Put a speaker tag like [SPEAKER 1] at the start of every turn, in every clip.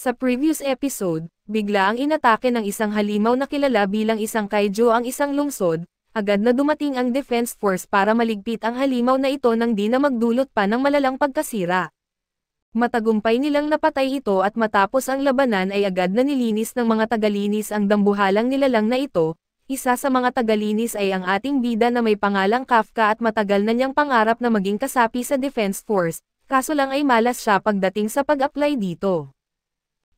[SPEAKER 1] Sa previous episode, bigla ang inatake ng isang halimaw na kilala bilang isang kaiju ang isang lungsod, agad na dumating ang defense force para maligpit ang halimaw na ito nang di na magdulot pa ng malalang pagkasira. Matagumpay nilang napatay ito at matapos ang labanan ay agad na nilinis ng mga tagalinis ang dambuhalang nilalang na ito. Isa sa mga tagalinis ay ang ating bida na may pangalang Kafka at matagal na niyang pangarap na maging kasapi sa defense force, kaso lang ay malas siya pagdating sa pag-apply dito.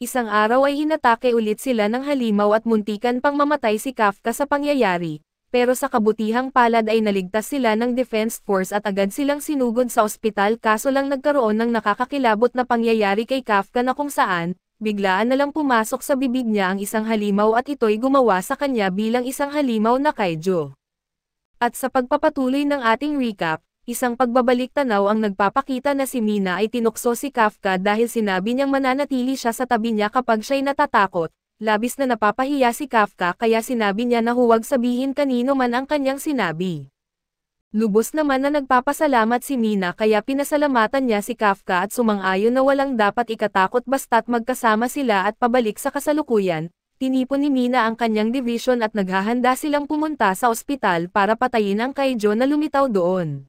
[SPEAKER 1] Isang araw ay inatake ulit sila ng halimaw at muntikan pang mamatay si Kafka sa pangyayari, pero sa kabutihang palad ay naligtas sila ng defense force at agad silang sinugod sa ospital kaso lang nagkaroon ng nakakakilabot na pangyayari kay Kafka na kung saan, biglaan na lang pumasok sa bibig niya ang isang halimaw at ito'y gumawa sa kanya bilang isang halimaw na kaiju. At sa pagpapatuloy ng ating recap, isang pagbabalik tanaw ang nagpapakita na si Mina ay tinukso si Kafka dahil sinabi niyang mananatili siya sa tabi niya kapag siya'y natatakot. Labis na napapahiya si Kafka kaya sinabi niya na huwag sabihin kanino man ang kanyang sinabi. Lubos naman na nagpapasalamat si Mina kaya pinasalamatan niya si Kafka at sumang-ayon na walang dapat ikatakot basta't magkasama sila at pabalik sa kasalukuyan. Tinipon ni Mina ang kanyang division at naghahanda silang pumunta sa ospital para patayin ang kaiju na lumitaw doon.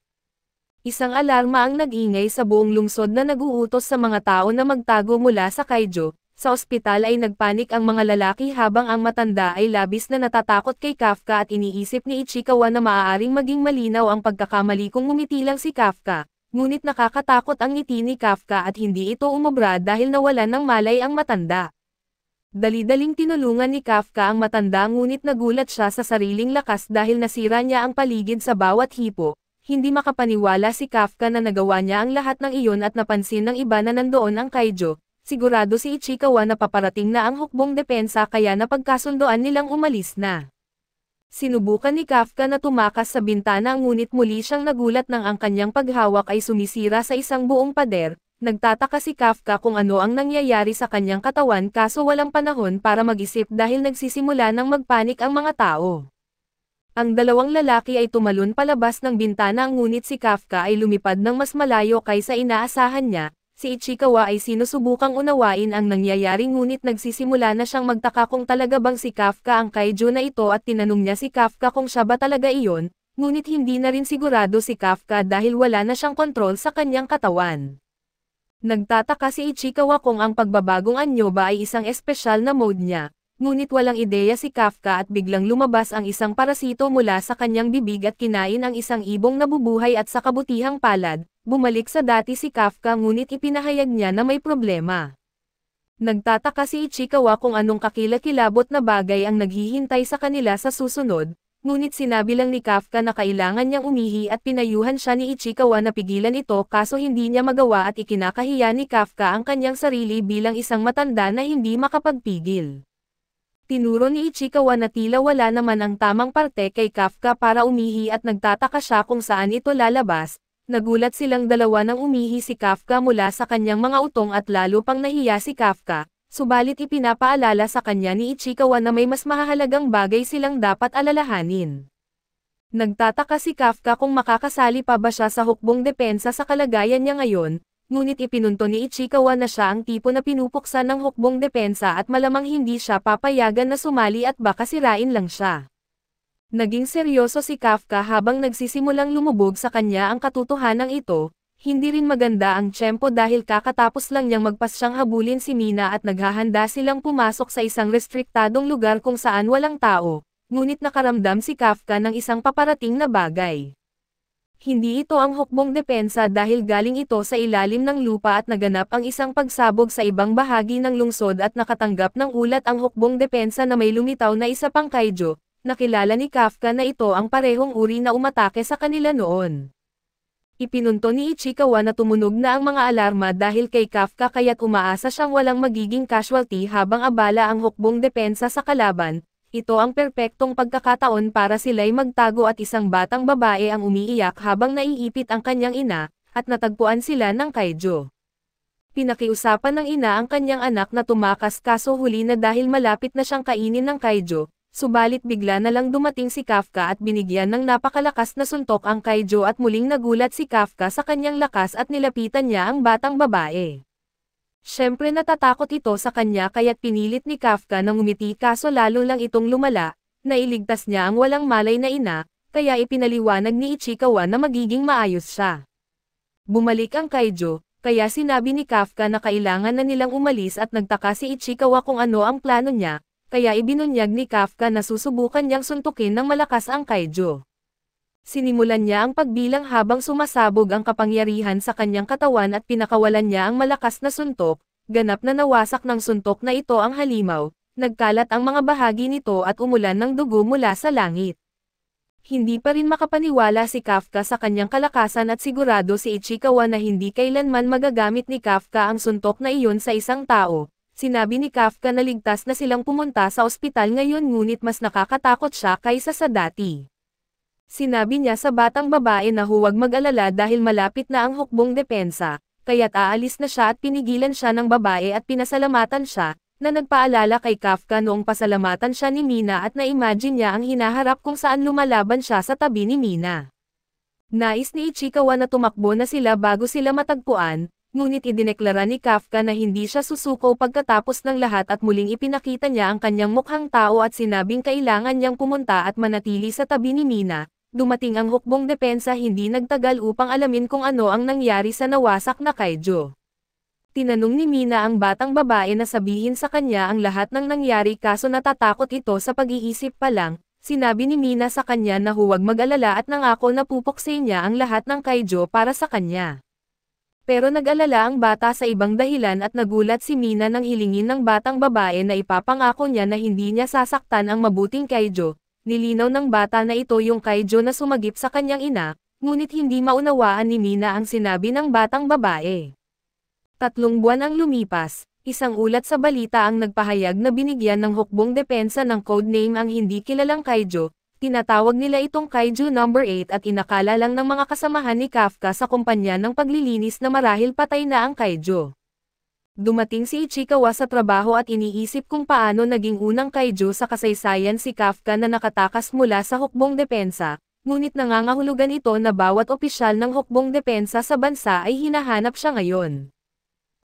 [SPEAKER 1] Isang alarma ang nag-ingay sa buong lungsod na naguutos sa mga tao na magtago mula sa kaiju. Sa ospital ay nagpanik ang mga lalaki habang ang matanda ay labis na natatakot kay Kafka at iniisip ni Ichikawa na maaaring maging malinaw ang pagkakamali kung ngumiti lang si Kafka. Ngunit nakakatakot ang ngiti ni Kafka at hindi ito umubra dahil nawalan ng malay ang matanda. Dali-daling tinulungan ni Kafka ang matanda ngunit nagulat siya sa sariling lakas dahil nasira niya ang paligid sa bawat hipo. Hindi makapaniwala si Kafka na nagawa niya ang lahat ng iyon at napansin ng iba na nandoon ang kaiju. Sigurado si Ichikawa na paparating na ang hukbong depensa kaya napagkasundoan nilang umalis na. Sinubukan ni Kafka na tumakas sa bintana ngunit muli siyang nagulat nang ang kanyang paghawak ay sumisira sa isang buong pader. Nagtataka si Kafka kung ano ang nangyayari sa kanyang katawan kaso walang panahon para mag-isip dahil nagsisimula ng magpanik ang mga tao. Ang dalawang lalaki ay tumalon palabas ng bintana ngunit si Kafka ay lumipad ng mas malayo kaysa inaasahan niya. Si Ichikawa ay sinusubukang unawain ang nangyayari ngunit nagsisimula na siyang magtaka kung talaga bang si Kafka ang kaiju na ito at tinanong niya si Kafka kung siya ba talaga iyon, ngunit hindi na rin sigurado si Kafka dahil wala na siyang kontrol sa kanyang katawan. Nagtataka si Ichikawa kung ang pagbabagong anyo ba ay isang espesyal na mode niya. Ngunit walang ideya si Kafka at biglang lumabas ang isang parasito mula sa kanyang bibig at kinain ang isang ibong nabubuhay at sa kabutihang palad, bumalik sa dati si Kafka ngunit ipinahayag niya na may problema. Nagtataka si Ichikawa kung anong kakilakilabot na bagay ang naghihintay sa kanila sa susunod, ngunit sinabi lang ni Kafka na kailangan niyang umihi at pinayuhan siya ni Ichikawa na pigilan ito kaso hindi niya magawa at ikinakahiya ni Kafka ang kanyang sarili bilang isang matanda na hindi makapagpigil. Tinuro ni Ichikawa na tila wala naman ang tamang parte kay Kafka para umihi at nagtataka siya kung saan ito lalabas. Nagulat silang dalawa nang umihi si Kafka mula sa kanyang mga utong at lalo pang nahiya si Kafka, subalit ipinapaalala sa kanya ni Ichikawa na may mas mahahalagang bagay silang dapat alalahanin. Nagtataka si Kafka kung makakasali pa ba siya sa hukbong depensa sa kalagayan niya ngayon. Ngunit ipinunto ni Ichikawa na siya ang tipo na pinupuksan ng hukbong depensa at malamang hindi siya papayagan na sumali at baka sirain lang siya. Naging seryoso si Kafka habang nagsisimulang lumubog sa kanya ang katotohanan ito, hindi rin maganda ang tiyempo dahil kakatapos lang niyang magpasyang habulin si Mina at naghahanda silang pumasok sa isang restriktadong lugar kung saan walang tao, ngunit nakaramdam si Kafka ng isang paparating na bagay. Hindi ito ang hukbong depensa dahil galing ito sa ilalim ng lupa at naganap ang isang pagsabog sa ibang bahagi ng lungsod at nakatanggap ng ulat ang hukbong depensa na may lumitaw na isa pang kaiju. Nakilala ni Kafka na ito ang parehong uri na umatake sa kanila noon. Ipinunto ni Ichikawa na tumunog na ang mga alarma dahil kay Kafka kaya't umaasa siyang walang magiging casualty habang abala ang hukbong depensa sa kalaban. Ito ang perpektong pagkakataon para sila'y magtago at isang batang babae ang umiiyak habang naiipit ang kanyang ina, at natagpuan sila ng kaiju. Pinakiusapan ng ina ang kanyang anak na tumakas kaso huli na dahil malapit na siyang kainin ng kaiju, subalit bigla na lang dumating si Kafka at binigyan ng napakalakas na suntok ang kaiju at muling nagulat si Kafka sa kanyang lakas at nilapitan niya ang batang babae. Siyempre natatakot ito sa kanya kaya't pinilit ni Kafka na ngumiti kaso lalo lang itong lumala, nailigtas niya ang walang malay na ina, kaya ipinaliwanag ni Ichikawa na magiging maayos siya. Bumalik ang Kaijo, kaya sinabi ni Kafka na kailangan na nilang umalis at nagtaka si Ichikawa kung ano ang plano niya, kaya ibinunyag ni Kafka na susubukan niyang suntukin ng malakas ang Kaijo. Sinimulan niya ang pagbilang habang sumasabog ang kapangyarihan sa kanyang katawan at pinakawalan niya ang malakas na suntok, ganap na nawasak ng suntok na ito ang halimaw, nagkalat ang mga bahagi nito at umulan ng dugo mula sa langit. Hindi pa rin makapaniwala si Kafka sa kanyang kalakasan at sigurado si Ichikawa na hindi kailanman magagamit ni Kafka ang suntok na iyon sa isang tao. Sinabi ni Kafka na ligtas na silang pumunta sa ospital ngayon ngunit mas nakakatakot siya kaysa sa dati. Sinabi niya sa batang babae na huwag mag-alala dahil malapit na ang hukbong depensa, kaya't aalis na siya at pinigilan siya ng babae at pinasalamatan siya, na nagpaalala kay Kafka noong pasalamatan siya ni Mina at na-imagine niya ang hinaharap kung saan lumalaban siya sa tabi ni Mina. Nais ni Ichikawa na tumakbo na sila bago sila matagpuan, ngunit idineklara ni Kafka na hindi siya susuko pagkatapos ng lahat at muling ipinakita niya ang kanyang mukhang tao at sinabing kailangan niyang pumunta at manatili sa tabi ni Mina. Dumating ang hukbong depensa hindi nagtagal upang alamin kung ano ang nangyari sa nawasak na Kaijo. Tinanong ni Mina ang batang babae na sabihin sa kanya ang lahat ng nangyari kaso natatakot ito sa pag-iisip pa lang, sinabi ni Mina sa kanya na huwag mag-alala at nangako na pupuksin niya ang lahat ng Kaijo para sa kanya. Pero nag-alala ang bata sa ibang dahilan at nagulat si Mina nang hilingin ng batang babae na ipapangako niya na hindi niya sasaktan ang mabuting Kaijo. Nilinaw ng bata na ito yung Kaijo na sumagip sa kanyang ina, ngunit hindi maunawaan ni Mina ang sinabi ng batang babae. 3 buwan ang lumipas, isang ulat sa balita ang nagpahayag na binigyan ng hukbong depensa ng codename ang hindi kilalang Kaijo, tinatawag nila itong Kaijo No. 8 at inakala lang ng mga kasamahan ni Kafka sa kumpanya ng paglilinis na marahil patay na ang Kaijo. Dumating si Ichikawa sa trabaho at iniisip kung paano naging unang Kaijo sa kasaysayan si Kafka na nakatakas mula sa hukbong depensa, ngunit nangangahulugan ito na bawat opisyal ng hukbong depensa sa bansa ay hinahanap siya ngayon.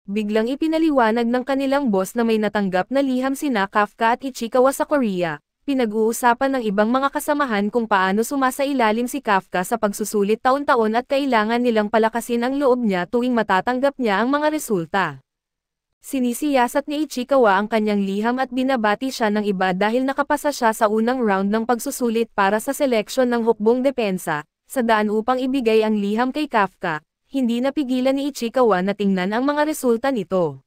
[SPEAKER 1] Biglang ipinaliwanag ng kanilang boss na may natanggap na liham sina Kafka at Ichikawa sa Korea. Pinag-uusapan ng ibang mga kasamahan kung paano sumasailalim si Kafka sa pagsusulit taon-taon at kailangan nilang palakasin ang loob niya tuwing matatanggap niya ang mga resulta. Sinisiyasat ni Ichikawa ang kanyang liham at binabati siya ng iba dahil nakapasa siya sa unang round ng pagsusulit para sa seleksyon ng hukbong depensa, sa daan upang ibigay ang liham kay Kafka. Hindi napigilan ni Ichikawa na tingnan ang mga resulta nito.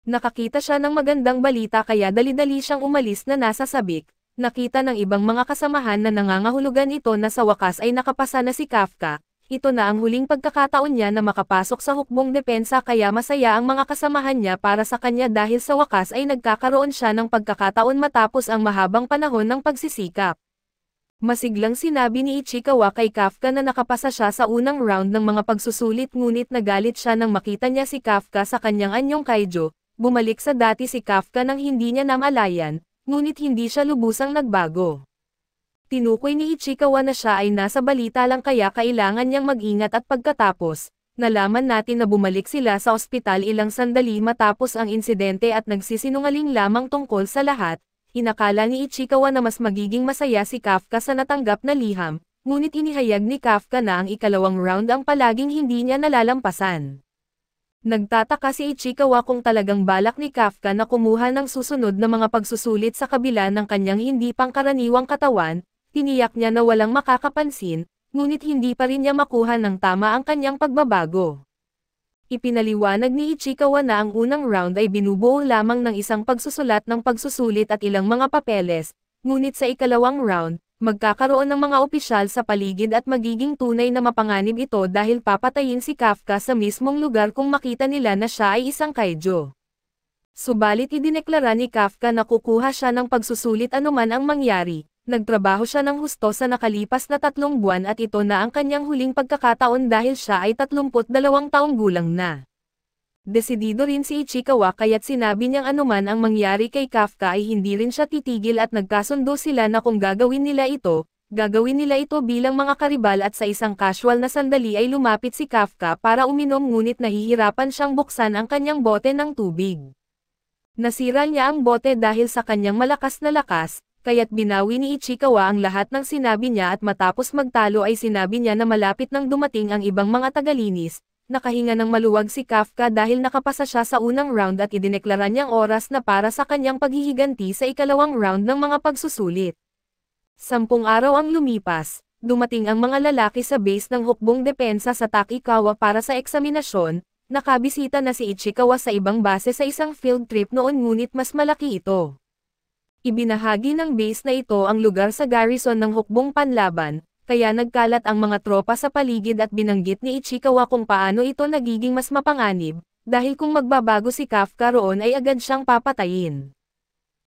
[SPEAKER 1] Nakakita siya ng magandang balita kaya dali-dali siyang umalis na nasa sabik. Nakita ng ibang mga kasamahan na nangangahulugan ito na sa wakas ay nakapasa na si Kafka. Ito na ang huling pagkakataon niya na makapasok sa hukbong depensa kaya masaya ang mga kasamahan niya para sa kanya dahil sa wakas ay nagkakaroon siya ng pagkakataon matapos ang mahabang panahon ng pagsisikap. Masiglang sinabi ni Ichikawa kay Kafka na nakapasa siya sa unang round ng mga pagsusulit ngunit nagalit siya nang makita niya si Kafka sa kanyang anyong Kaijo. Bumalik sa dati si Kafka nang hindi niya namalayan, ngunit hindi siya lubusang nagbago. Tinukoy ni Ichikawa na siya ay nasa balita lang kaya kailangan niyang mag-ingat at pagkatapos, nalaman natin na bumalik sila sa ospital ilang sandali matapos ang insidente at nagsisinungaling lamang tungkol sa lahat, inakala ni Ichikawa na mas magiging masaya si Kafka sa natanggap na liham, ngunit inihayag ni Kafka na ang ikalawang round ang palaging hindi niya nalalampasan. Nagtataka si Ichikawa kung talagang balak ni Kafka na kumuha ng susunod na mga pagsusulit sa kabila ng kanyang hindi pangkaraniwang katawan. Tiniyak niya na walang makakapansin, ngunit hindi pa rin niya makuha ng tama ang kanyang pagbabago. Ipinaliwanag ni Ichikawa na ang unang round ay binubuo lamang ng isang pagsusulat ng pagsusulit at ilang mga papeles, ngunit sa ikalawang round, magkakaroon ng mga opisyal sa paligid at magiging tunay na mapanganib ito dahil papatayin si Kafka sa mismong lugar kung makita nila na siya ay isang Kaijo. Subalit idineklara ni Kafka na kukuha siya ng pagsusulit anuman ang mangyari. Nagtrabaho siya ng husto sa nakalipas na 3 buwan at ito na ang kanyang huling pagkakataon dahil siya ay 32 taong gulang na. Desidido rin si Ichikawa kaya't sinabi niyang anuman ang mangyari kay Kafka ay hindi rin siya titigil at nagkasundo sila na kung gagawin nila ito, Gagawin nila ito bilang mga karibal at sa isang casual na sandali ay lumapit si Kafka para uminom ngunit nahihirapan siyang buksan ang kanyang bote ng tubig. Nasira niya ang bote dahil sa kanyang malakas na lakas, kaya't binawi ni Ichikawa ang lahat ng sinabi niya at matapos magtalo ay sinabi niya na malapit nang dumating ang ibang mga tagalinis. Nakahinga ng maluwag si Kafka dahil nakapasa siya sa unang round at idineklara niyang oras na para sa kanyang paghihiganti sa ikalawang round ng mga pagsusulit. 10 araw ang lumipas, dumating ang mga lalaki sa base ng hukbong depensa sa Takikawa para sa eksaminasyon. Nakabisita na si Ichikawa sa ibang base sa isang field trip noon ngunit mas malaki ito. Ibinahagi ng base na ito ang lugar sa garrison ng hukbong panlaban, kaya nagkalat ang mga tropa sa paligid at binanggit ni Ichikawa kung paano ito nagiging mas mapanganib, dahil kung magbabago si Kafka roon ay agad siyang papatayin.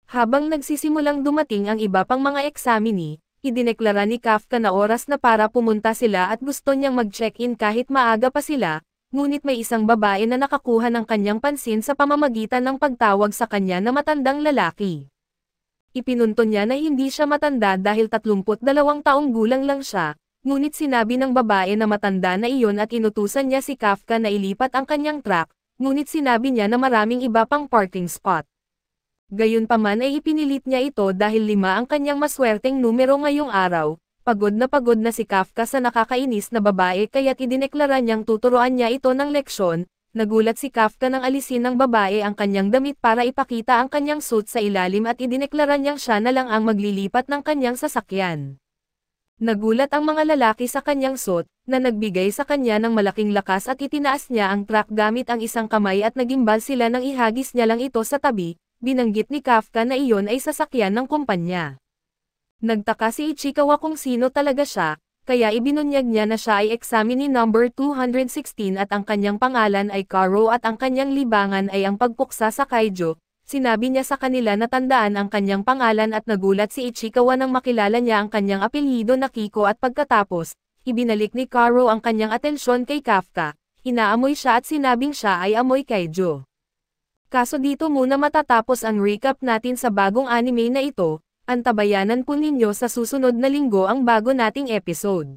[SPEAKER 1] Habang nagsisimulang dumating ang iba pang mga examinee, idineklara ni Kafka na oras na para pumunta sila at gusto niyang mag-check-in kahit maaga pa sila, ngunit may isang babae na nakakuha ng kanyang pansin sa pamamagitan ng pagtawag sa kanya na matandang lalaki. Ipinunto niya na hindi siya matanda dahil 32 taong gulang lang siya, ngunit sinabi ng babae na matanda na iyon at inutusan niya si Kafka na ilipat ang kanyang truck, ngunit sinabi niya na maraming iba pang parking spot. Gayunpaman ay ipinilit niya ito dahil 5 ang kanyang maswerteng numero ngayong araw. Pagod na si Kafka sa nakakainis na babae kaya't idineklara niyang tuturuan niya ito ng leksyon. Nagulat si Kafka nang alisin ng babae ang kanyang damit para ipakita ang kanyang suit sa ilalim at idineklara niyang siya na lang ang maglilipat ng kanyang sasakyan. Nagulat ang mga lalaki sa kanyang suit, na nagbigay sa kanya ng malaking lakas at itinaas niya ang truck gamit ang isang kamay at nagimbal sila nang ihagis niya lang ito sa tabi. Binanggit ni Kafka na iyon ay sasakyan ng kumpanya. Nagtaka si Ichikawa kung sino talaga siya, kaya ibinunyag niya na siya ay examinee number 216 at ang kanyang pangalan ay Karo at ang kanyang libangan ay ang pagpuksa sa Kaijo. Sinabi niya sa kanila na tandaan ang kanyang pangalan at nagulat si Ichikawa nang makilala niya ang kanyang apelyido na Kiko at pagkatapos, ibinalik ni Karo ang kanyang atensyon kay Kafka. Inaamoy siya at sinabing siya ay amoy Kaijo. Kaso dito muna matatapos ang recap natin sa bagong anime na ito. Antabayanan po ninyo sa susunod na linggo ang bago nating episode.